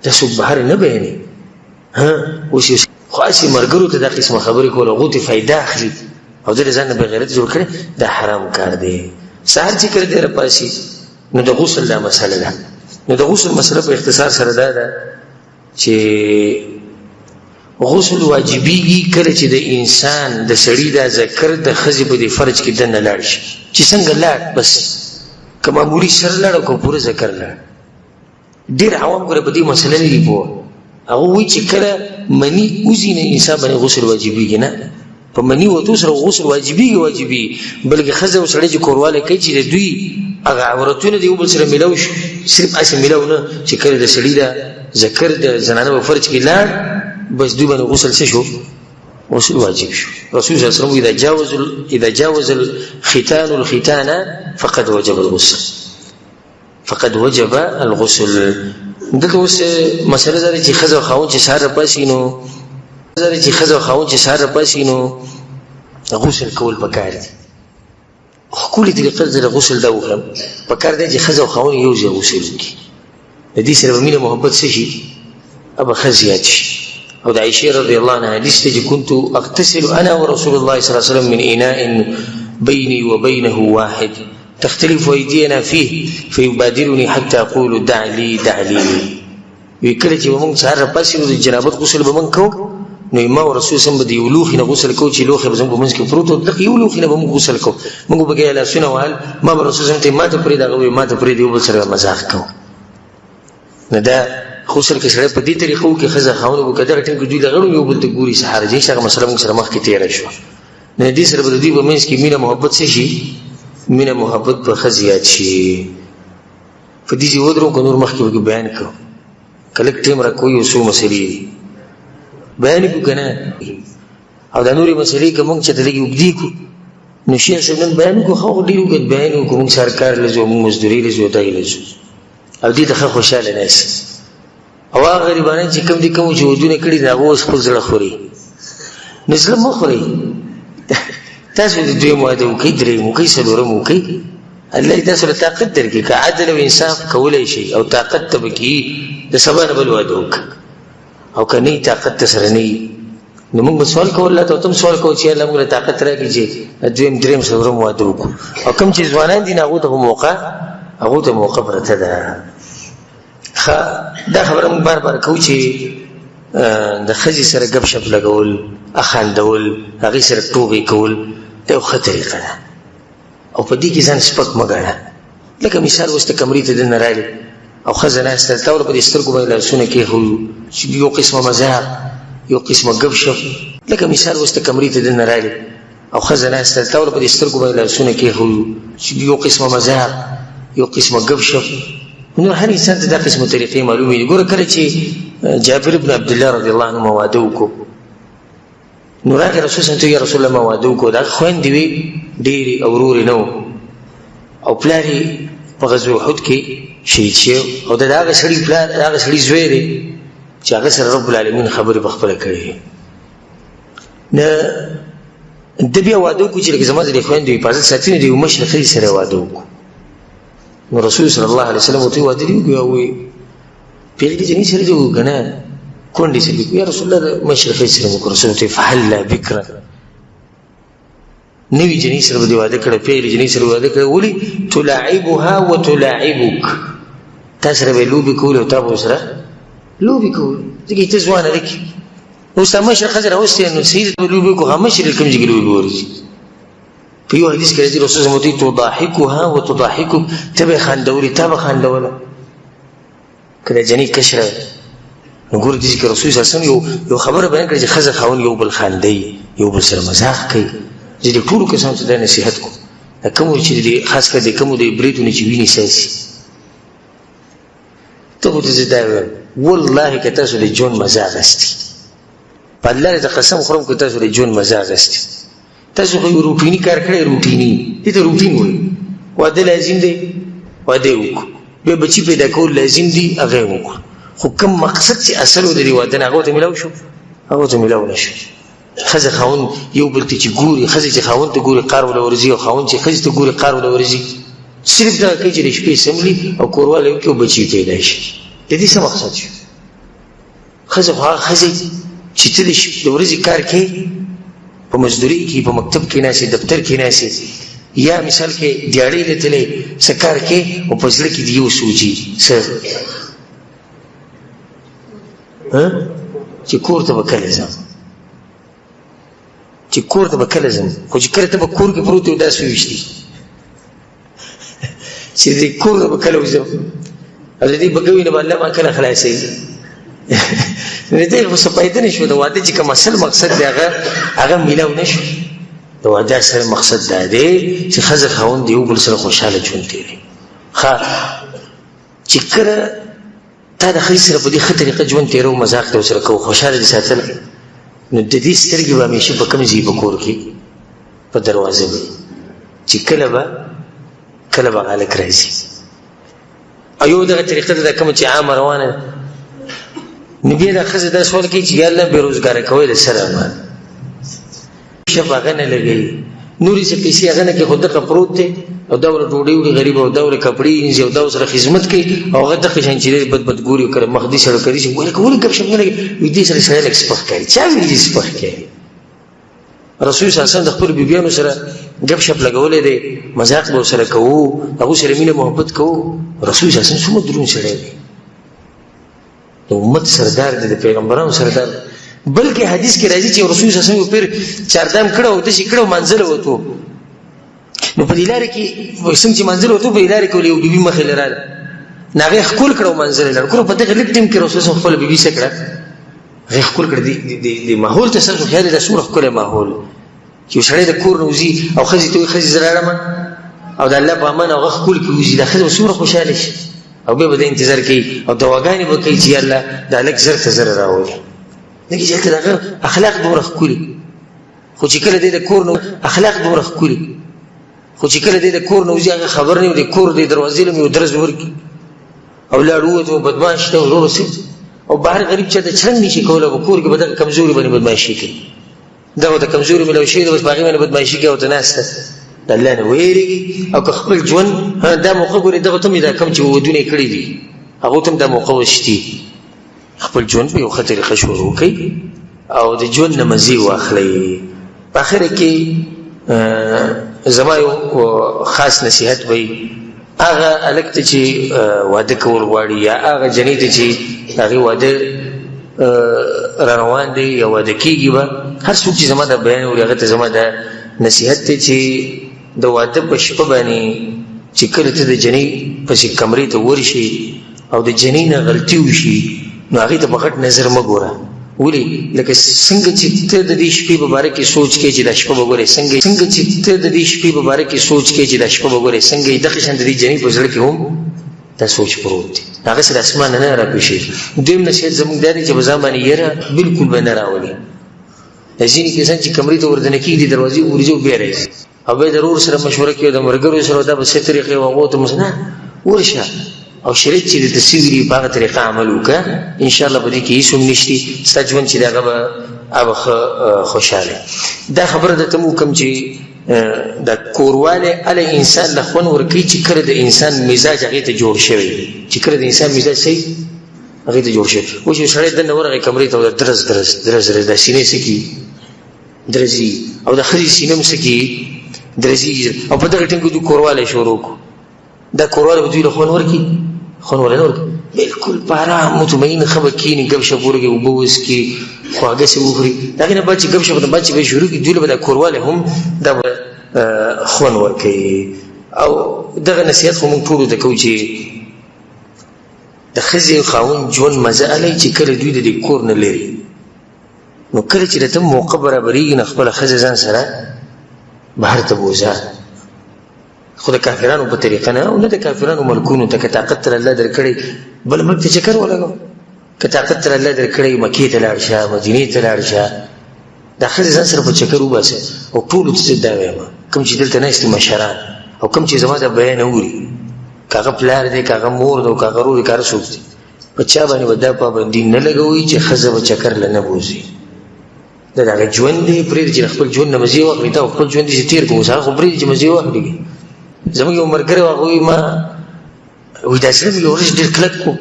دا څوک بهر نه بیانوي اوس خو هسې ملګرو ته دا قسمه خبرې کول هغو ته فایده اخلي او ده د ځان نه بغیرت جوړ کړی دا حرام کار دی سهار چې کله دی راپاسي نو د غسل دا مسله ده نو د غسل مسله په اختصار سره دا ده چې غسل واجبېږي کله چې د انسان د سړي دا ذکر د ښځې په دې فرج کې دننه لاړ شي چې څنګه لاړ بس که معمولي سر لاړ او که پوره ذکر لاړ ډېر عوام ګوره په دې مسله نه دي پوه هغه وایي چې کله مني وځي نه انسان باندې غسل واجبېږي نه په مني وتو سره غسل واجبېږي بلکې ښځه او سړی چې کوروالی کوي چې د دوی هغه عورتونه د یو بل سره میلاو شي صرف هسې میلاو نه چې کله د سړي دا ذکر د زنانه په فرج کې لاړ بس دوی باندې غسل څه شو غسل واجب شو رسول صلی الله علیه وسلم اذا جاوز الختان الختان فقد وجب الغسل دلته اوس مسله دا ده چې ښځه او خاوند چې سهار راپاسي نو غسل کول پکار دي ښکلې طریقه د غسل دا وکړم پکار دی چې ښځه او خاوند یو ځای غسل وکړي د دې سره به مینه محبت څه شي ابه ښه زیات شي او د عائشې رضی الله عنها حدیث دی چې كنت اغتسل انا ورسول الله صلی الله علیه وسلم من اناء بيني وبينه واحد تختلف ايدينا فيه فيبادرني حتى اقول دع لي وی کله چې موږ سهار راپاسي نو د جنابت غسل به موږ کوو نو ما او رسول سم به یو لوښي نه غسل کوو چې لوښی به زموږ په منځ کې پروت و دغه یو لوښي نه به موږ غسل کوو موږ به بیا لاسونه وهل ما به رسول سم ته ما ته پرېږده هغه وایي ما ته پرېږده یو بل سره مزاح کوو نو دا غسل کې سړی په دې طریقه وکړي ښځه خاوند به که دغه ټیم کې دوی دغه یو بل ته ګوري سهار جي هغه مسله موږ سره مخکې تېره شوه نو دې سره به د دوی په منځ کې مینه محبت څه شي مینه محبت به ښه زیات شي په دې چې ودرو که نور مخکې به بیان کوو که لږ ټیم را کوو یو څو مسلې دي بیان کړو که نه او دا نورې مسلې که موږ چېرته لږ اوږدې کړو نو شیخ صاحب نن بیان وکړو ښه ډېر اوږد بیان وکړو موږ سهار کار له ځو موږ مزدورۍ له ځو دغې له ځو او دې ته ښه خوشحاله ناست او هغه غریبانان چې کوم دي کوم چې ودونه کړي دي هغه اوس خپل زړه خوري نو زړه مه خورئ تاسو د دویم واده وکئ درېیم وکئ څلورم وکئ الله یې تاسو له طاقت درکړي که عدل او انصاف کولی شئ او طاقت ته به کېږي د سبا نه بل واده وکړه او که نه طاقت ته سره نه نو موږ به سوال کوو الله ته ته هم سوال کوو چې الله موږ له طاقت راکړي چې دویم درېیم څلورم واده وکړو او کوم چې ځوانان دي نو هغو ته موقع پرته ده دا خبره موږ بار بار کوو چې د ښځې سره ګپ شپ لګول اخاندول هغې سره ټوغې کول دا یو ښه طریقه ده او په دې کې ځان سپک مه ګڼه. لکه مثال اوس ته کمرې ته دننه راغلې او ښځه ناسته ده، تا ورله په دې سترګو باندې لاسونه کېښودو چې یو قسمه مذاق یو قسمه ګپ شپ. لکه مثال اوس ته کمرې ته دننه راغلې او ښځه ناسته ده، تا ورله په دې سترګو باندې لاسونه کېښودو چې یو قسمه مذاق یو قسمه ګپ شپ. نو هر انسان ته دا قسمه طریقې معلومې دي. ګوره کله چې جابر بن عبدالله رضی الله عنه واده وکړو نو راغی رسول صلی الله علیه وسلم یا رسول الله ما واده وکړو. د هغه خویندې وې ډېرې او ورورې نه وو او پلار یې په غزوه احد کې شهید شوی او د هغه سړي پلار د هغه سړي زوی دی چې هغه سره رب العالمین خبرې په خپله کړې. نه ده بیا واده وکړو چې لکه زما د دې خویندو حفاظت ساتي نو د یو مشرې ښځې سره یې واده وکړو. نو رسول صلی الله علیه وسلم ورته واده دې وکړو او وایي پیغلې جنۍ سره دې وکړو که نه کونډې سره دې وکړو. یا رسول الله د مشرې ښځې سره مې وکړو. رسول ورته فهلا بکره نوی جنۍ سره به دې واده کړی، پیغلې جنۍ سره به واده کړی. ولې تلاعبها وتلاعبک، تا سره به یې لوبې کولې او تا به ورسره لوبې کولې ځکه ته ځوانه ده کې. اوس تا مشره ښځه راوستې نو صحیح به لوبې وکړو، هغه مشرې کوم ځای کې لوبې به ورځي. په یو حدیث کې راځي رسول صلی الله علیه وسلم تضاحکها وتضاحکک، ته به یې خندولې تا به خندوله. که دا جنۍ کشره نو ګوره دې کې رسول صلی الله علیه وسلم یو خبره بیان کړې چې ښځه خاوند یو بل خندوي یو بل سره مزاح کوي. زه دې ټولو کسانو ته دا نصیحت کوم د کومو چې خاص کر د کومو د بریدونو چې وینې ساسي ته خو ته زه دا وایم والله که تاسو د ژوند مزه اخیستي په الله د قسم خورم که تاسو د ژوند مزه اخیستي. تاسو خو یو روټیني کار کړی روټیني دې ته روټین وایي. واده لازم دی واده یې وکړو، بیا بچي پیدا کول لازم دي هغه یې وکړو. خو کوم مقصد چې اصل و د دې واده نه هغه ته میلاو شو هغه ته میلاو نه شو. ښځه خاوند یو بل ته چې ګوري، ښځه چې خاوند ته ګوري قار وله ورځي او خاوند چې ښځې ته ګوري قار وله ورځي. صرف دغه کوي چې د شپې سملي او کوروالی وکړي او بچي پیدا شي. د دې څه مقصد شو؟ ښځه خو هغه ښځې چې ته د ورځې کار کوې په مزدورۍ کې په مکتب کې ناستې دفتر کې ناستې یا مثال کې دیاړۍ له تلې څه کار کوې او په زړه کې دې یو سوچي څه چې کور ته به کله ځم چې کور ته به کله ځم. خو چې کله ته به کور کې پروت یو داسې وویشتي چې دې کور ته به کله وځم او د دې بګوي نه به الله ما کله خلاصوي. نو دې خو څه فایده نه شو. د واده چې کوم اصل مقصد دی هغه میلاو نه شو. د واده اصل مقصد دا دی چې ښځه خاوند یو بل سره خوشحاله ژوند تېروي. ښه چې کله تا د ښځې سره په دې ښه طریقه ژوند تېرو مذاق دې ورسره کوو خوشحاله دې ساتله نو د دې سترګې به همیشه په کوم ځای په کور کې په دروازه به چې کله به هلک راځي. او یو دغه طریقه ده دا کومه چې عامه روانه ده نو بیا دا ښځه دا سوال کوي چې یا الله بېروزګاره کوی له سره ما شپ هغه نه لګوي نورې څه پیسې هغه نه کوي خو دغه پروت دی او دا ورله ډوډۍ وړي غریب او دا ورله کپړې وینځي او دا ورسره خدمت کوي او هغه دغه شان چې دی بد ګوري او کله مخ دې سره کوي چې ولې ګپ شپ نه لګي وي دې سره سړی لږ سپک کوي. چا ویلي سپک کوي؟ رسول صلی الله علیه وسلم د خپلو بیبیانو سره ګپ شپ لګولی دی مذاق به ورسره کوو هغوی سره مینه محبت کوو. رسول صلی الله علیه وسلم څومره دروند سړی دی د امت سردار دی د پیغمبرانو سردار. بلکې حدیث کې راځي چې رسول صلی الله علیه وسلم پیر چاردام کړه او داسې کړه او منزله وتو نو په دې لارې کې څنګه چې منزل وتو په دې لارې کې ولې یو بیبي مخې له راله نو هغې ښکل کړه او منزل یې لاړ. ګوره په دغه لږ ټیم کې رسول صلی خپله بیبي څه کړه هغې ښکل کړه. د ماحول ته ستاسو خیال دی دا څومره ښکلی ماحول چې یو سړی د کور نه وځي او ښځې ته وایي ښځې زه راړمه او د الله په امان هغه ښکل کې وځي دا ښځه به څومره خوشحاله شي او بیا به د انتظار کوي او دواګانې به کوي چې یا الله دا هلک زر ته زر راولي. لکه چې هلته د هغه اخلاق دومره ښکلي خو چې کله دی د کور نه اخلاق دومره ښکلي خو چې کله دی د کور نه وځي هغه خبر نه وي د کور د دروازې له مې یو درز ورکړي او لاړ ووتو بدماش دی او او بهر غریب چا ته چرنګ نشي کولی په کور کې به دغه کمزوري باندې بدماشي کوي. دغه ته کمزوري میلاو شوي ده بس په هغې باندې بدماشي کوي او ته ناسته د الله نه ویرېږي او که خپل ژوند دا موقع ګورې دغه ته مې دا کوم چې ودونه یې کړي دي هغو ته هم دا موقع وشتي خپل ژوند په یو ښه طریقه شروع کوي او د ژوند نه مزې واخلئ. په اخره کې زما یو خاص نصیحت وی هغه هلک ته چې واده کول غواړي یا هغه جنۍ ته چې هغې واده راروان دی یا واده کېږي به هر څوک چې زما دا بیان وړي هغه ته زما دا نصیحت دی چې د واده په شپه باندې چې کله ته د جنۍ پسې کمرې ته ورشي او د جنۍ نه غلطي وشي نو هغې ته په غټ نظر مه ګوره. ولې لکه څنګه چې ته د دې شپې په باره کې سوچ کوې چې دا شپه به ګورې څنګه چې ته د دې شپې په باره کې سوچ کوې چې دا شپه به ګورې څنګه دغه شان د دې جنۍ په زړه کې هم دا سوچ پروت دی. هغسې د اسمان نه راپېښېږي. دویم نصیحت زموږ دا دی چې په ځان باندې یره بلکل به نه راولي. ځینې کسان چې کمرې ته وردنه کېږي د دروازې ورځي او بیا راځي او بیا د ورور سره مشوره کوي د ملګرو سره دا به څه طریقې و هغو ته نه ورشه او شریعت چې درته څه ویلي په هغه طریقه عمل وکړه انشاءالله په دې کې هېڅ هم نشتي ستا ژوند چې دی هغه به ښه خوشحاله. دا خبره درته مو وکړم چې دا کوروالی هله انسان له خوند ورکوي چې کله د انسان مزاج هغې ته جوړ شوی چې کله د انسان مزاج صحیح هغې ته جوړ شوی. اوس یو سړی دننه ورغی کمرې ته درز دا سینې څه کي درځي او د ښځې سینه هم څه کي درځي او په دغه ټینګو دوی کوروالی شروع کړو. دا کوروالی به دوی له خوند ورکړي خوند ولا نه ورکړي بلکل په ارام مطمئن ښه به کښېني ګپ شپ ورکړي اوبه وڅښي خواږه څه وخوري د هغې نه بعد چې ګپ شپ نه بعد چې به شروع کړي دوی له به دا کوروالی هم دا به خوند ورکوي. او دغه نصیحت خو موږ ټولو ته کوو چې د ښځې خاوند ژوند مزه هلی چې کله دوی د دې کور نه لري نو کله چې د ته موقع برابرېږي نو خپله ښځه ځان سره بهر ته بوځه خو د کافرانو په طریقه نه او نه د کافرانو ملکونو ته که طاقت تر الله درکړی بل ملک ته چکر ولګو که طاقت تر الله درکړی مکې ته لاړ شه مدینې ته لاړ شه دا ښځې ځان سره په چکر وباسه. او ټولو ته دا وایم کوم چې دلته ناست مشران او کوم چې زما دا بیان اوري که هغه پلار دی که هغه مور دی که هغه رور دی که هر څوک دی په چا باندې به دا پابندي نه لګوئ چې ښځه به چکر له نه بوځي. دا د هغه ژوند دی پرېږدي چې خپل ژوند نه مزې واخلي تا خپل ژوند دې چې تېر کړو اوس هغه خو پرېږدي چې مزې واخلي. زموږ یو ملګری و هغه وایي ما وایي دا زړه مې یو ورځ ډېر کلک کړو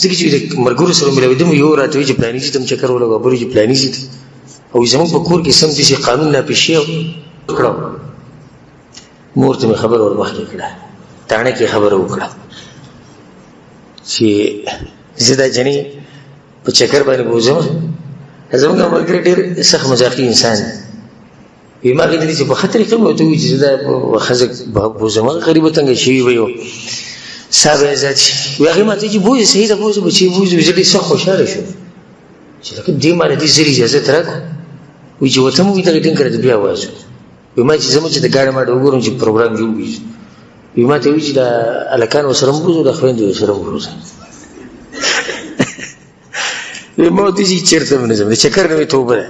ځکه چې د ملګرو سره مېلاوېدم یو راته وایي چې پلاني ځي ته هم چکر ولګوه بل وایي چې پلاني ځي ته او زموږ په کور کې سم داسې قانون ناپېښې کړه. مور ته مې خبره ور مخکې کړه تاڼه کې خبره وکړه چې زه دا جنۍ په چکر باندې بوځم. زموږ ملګری ډېر سخت مزاقي انسان وي ما هغې ته دي چې په ښه طریقه مې ورته ووایي چې زه دا ښځه بوځم هغه غریبه تنګه شوي به یو سا به یې زیات شي وایي هغې ما ته چې بوځې صحیح ده بوځه بچې بوځو زه ډېر سخت خوشحاله شوم چې لکه دې ما له دې زر اجازت راکړو وایي چې ورته مې وایي دغه ټینګ کړه د بیا آواز وایي ما چې زموږ چې د ګاډه ماډه وګورم چې پروګرام جوړ وي وایي ما ته وایي چې دا هلکان ورسره هم بوځو د خویندې ورسره هم بوځه ما ورته چې چېرته مې نه ځم د چکر نه مې توبه ده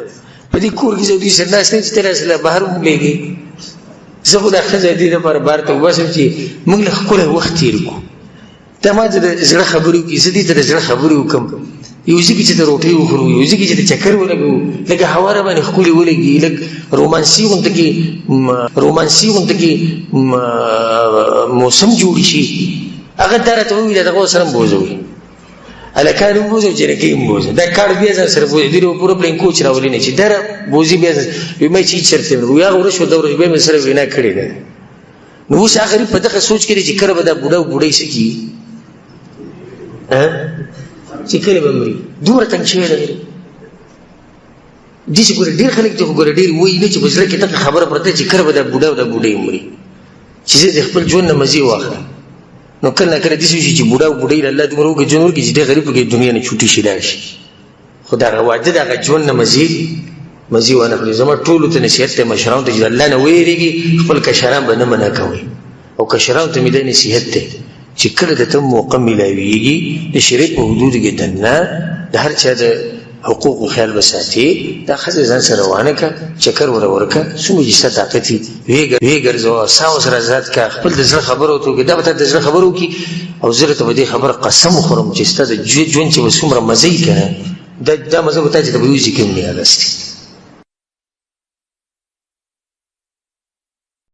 په دې کور کې زه دوی سره ناست یم چې ته راسره بهر ومولېږې زه خو دا ښځه دې لپاره بهر ته وباسم چې موږ له ښکلی وخت تېر کړو. دا ما ته د زړه خبرې وکړي زه دې ته د زړه خبرې وکړم یو ځای کې چې د روټۍ وخورو یو ځای کې چې د چکر ولګوو لکه هوا را باندې ښکلې ولګي لږ رومانسي غونته کې موسم جوړ شي هغه دا راته ووایي دا دغه سره هم بوځوي هلکان هم بوځي او جنکۍ هم بوځي دا کاڼ بیا ځان سره بوځي دوی پوره پلینکوچ راولي نه چې دا بوځي بیا وایي ما چې هېڅ چېرته یم وایي هغه ورځ شوه دا ورځ بیا مې سره وینا کړې ده. نو اوس هغه غریب په دغه سوچ کې دی چې کله به دا بوډا او بوډۍ څه کېږي چې کله به مري دومره تنګ شوی دی داسې ګوره ډېر خلک دي خو ګوره ډېر وایي نه چې په زړه کې دغه خبره پرته چې کله به دا بوډا او دا بوډۍ مري چې زه د خپل ژوند نه مزې واخلم. نو کله نه کله داسې وشي چې بوډا او بوډۍ له الله دومره وکړي ژوند ورکړي چې دې غریب پکې دنیا نه چوټي شي لاړ شي خو د هغه واده د هغه ژوند نه مزې ونه کړي. زما ټولو ته نصیحت دی مشرانو ته چې د الله نه ویرېږي خپل کشران به نه منع کوئ او کشرانو ته مې دا نصیحت دی چې کله د ته موقع میلاویږي د شریعت په حدودو کې دننه د هر چا د حقوقو خیال به ساتي دا ښځه ځان سره روانه کړه چکر وره ورکړه څومره چې ستا طاقت ویې ګرځوه ساه ورسره ازاد کړه خپل د زړه خبره ورته وکړي دا به تا د زړه خبره وکړي او زه درته به دې خبره قسم وخورم چې ستا د ژوند چې به څومره مزه یې که نه دا مزه به تا چې ته به یو ځای کې هم نه اغستې